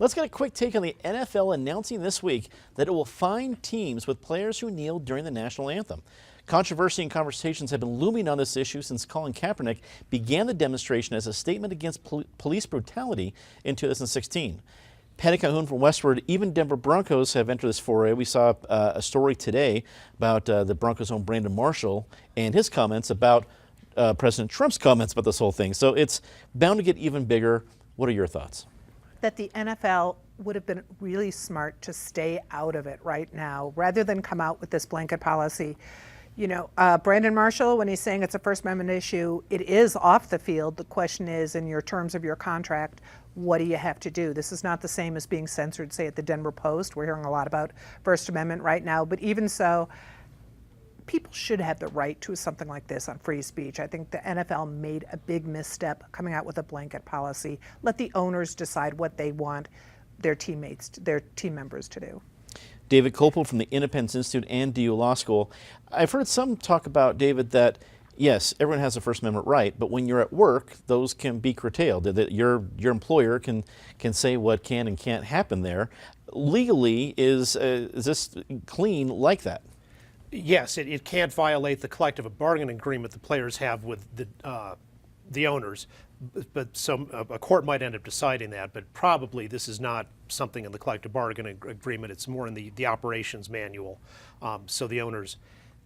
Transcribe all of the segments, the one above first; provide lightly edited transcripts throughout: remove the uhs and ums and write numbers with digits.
Let's get a quick take on the NFL announcing this week that it will fine teams with players who kneel during the national anthem. Controversy and conversations have been looming on this issue since Colin Kaepernick began the demonstration as a statement against police brutality in 2016. Patty Calhoun from Washburn, even Denver Broncos have entered this foray. We saw a story today about the Broncos' own Brandon Marshall and his comments about President Trump's comments about this whole thing. So it's bound to get even bigger. What are your thoughts? That the NFL would have been really smart to stay out of it right now rather than come out with this blanket policy. You know, Brandon Marshall, when he's saying it's a First Amendment issue, it is off the field. The question is, in your terms of your contract, what do you have to do? This is not the same as being censored, say, at the Denver Post. We're hearing a lot about First Amendment right now, but even so, people should have the right to something like this on free speech. I think the NFL made a big misstep coming out with a blanket policy. Let the owners decide what they want their teammates, their team members to do. David Kopel from the Independence Institute and DU Law School. I've heard some talk about, David, that yes, everyone has a First Amendment right, but when you're at work, those can be curtailed. That your employer can say what can and can't happen there. Legally, is this clean like that? Yes, it can't violate the collective bargaining agreement the players have with the owners. But a court might end up deciding that, but probably this is not something in the collective bargaining agreement. It's more in the operations manual, so the owners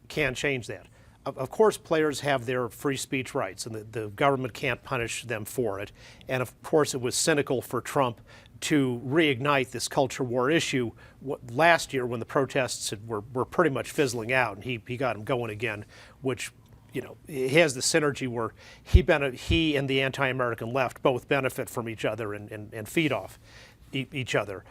can change that. Of course, players have their free speech rights, and the government can't punish them for it. And of course, it was cynical for Trump to reignite this culture war issue last year when the protests were pretty much fizzling out, and he got them going again, which, you know, he has the synergy where he and the anti-American left both benefit from each other and feed off each other.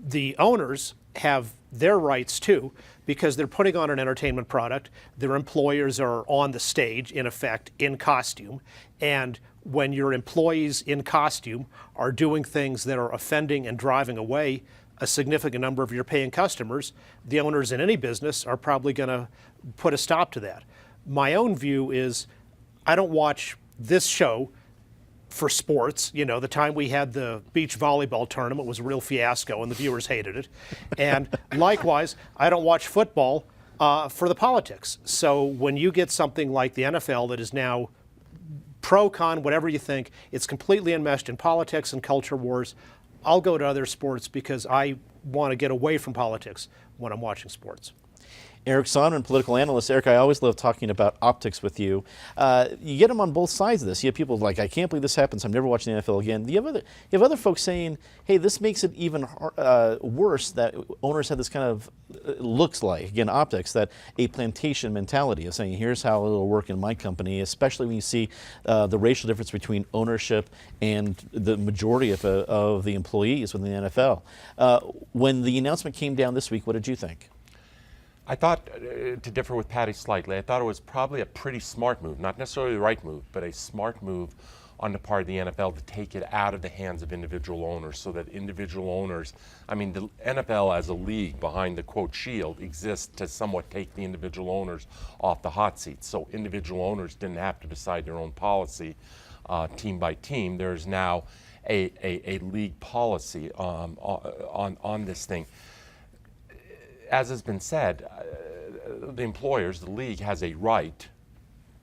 The owners have their rights too, because they're putting on an entertainment product. Their employers are on the stage, in effect, in costume. And when your employees in costume are doing things that are offending and driving away a significant number of your paying customers, the owners in any business are probably going to put a stop to that. My own view is I don't watch this show for sports. You know, the time we had the beach volleyball tournament was a real fiasco and the viewers hated it. And likewise, I don't watch football for the politics. So when you get something like the NFL that is now pro, con, whatever you think, it's completely enmeshed in politics and culture wars, I'll go to other sports because I want to get away from politics when I'm watching sports. Ericsson, political analyst. Eric, I always love talking about optics with you. You get them on both sides of this. You have people like, I can't believe this happens, I'm never watching the NFL again. You have other folks saying, hey, this makes it even worse that owners have this kind of, looks like, again, optics, that a plantation mentality of saying, here's how it'll work in my company, especially when you see the racial difference between ownership and the majority of the employees within the NFL. When the announcement came down this week, what did you think? I thought, to differ with Patty slightly, I thought it was probably a pretty smart move, not necessarily the right move, but a smart move on the part of the NFL to take it out of the hands of individual owners so that individual owners, I mean, the NFL as a league behind the quote shield exists to somewhat take the individual owners off the hot seat. So individual owners didn't have to decide their own policy team by team. There's now a league policy on this thing. As has been said, the employers, the league, has a right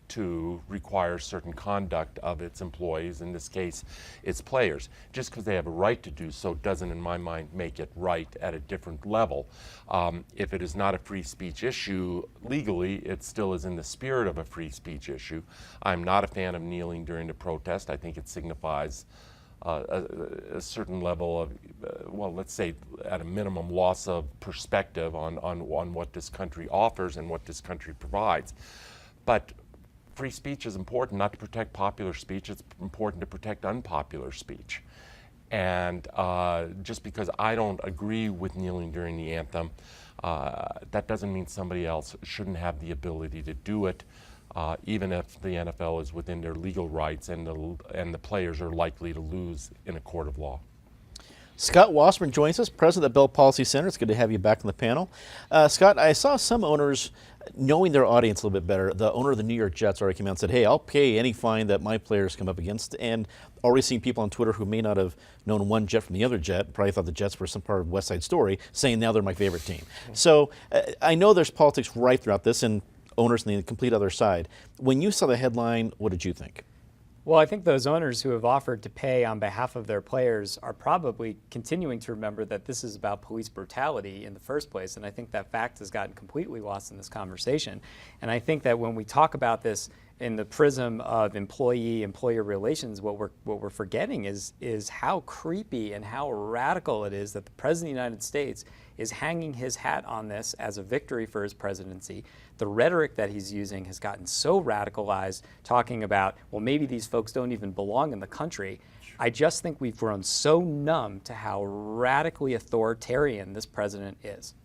to require certain conduct of its employees, in this case, its players. Just because they have a right to do so doesn't, in my mind, make it right at a different level. If it is not a free speech issue legally, it still is in the spirit of a free speech issue. I'm not a fan of kneeling during the protest. I think it signifies a certain level of, well, let's say at a minimum, loss of perspective on what this country offers and what this country provides. But free speech is important not to protect popular speech, it's important to protect unpopular speech. And just because I don't agree with kneeling during the anthem, that doesn't mean somebody else shouldn't have the ability to do it. Even if the NFL is within their legal rights and the players are likely to lose in a court of law. Scott Washburn joins us, president of the Bell Policy Center. It's good to have you back on the panel. Scott, I saw some owners knowing their audience a little bit better. The owner of the New York Jets already came out and said, hey, I'll pay any fine that my players come up against. And already seen people on Twitter who may not have known one Jet from the other Jet, probably thought the Jets were some part of West Side Story, saying now they're my favorite team. So I know there's politics right throughout this and owners on the complete other side. When you saw the headline, what did you think? Well, I think those owners who have offered to pay on behalf of their players are probably continuing to remember that this is about police brutality in the first place, and I think that fact has gotten completely lost in this conversation. And I think that when we talk about this in the prism of employee-employer relations, what we're forgetting is how creepy and how radical it is that the President of the United States is hanging his hat on this as a victory for his presidency. The rhetoric that he's using has gotten so radicalized, talking about, well, maybe these folks don't even belong in the country. I just think we've grown so numb to how radically authoritarian this president is.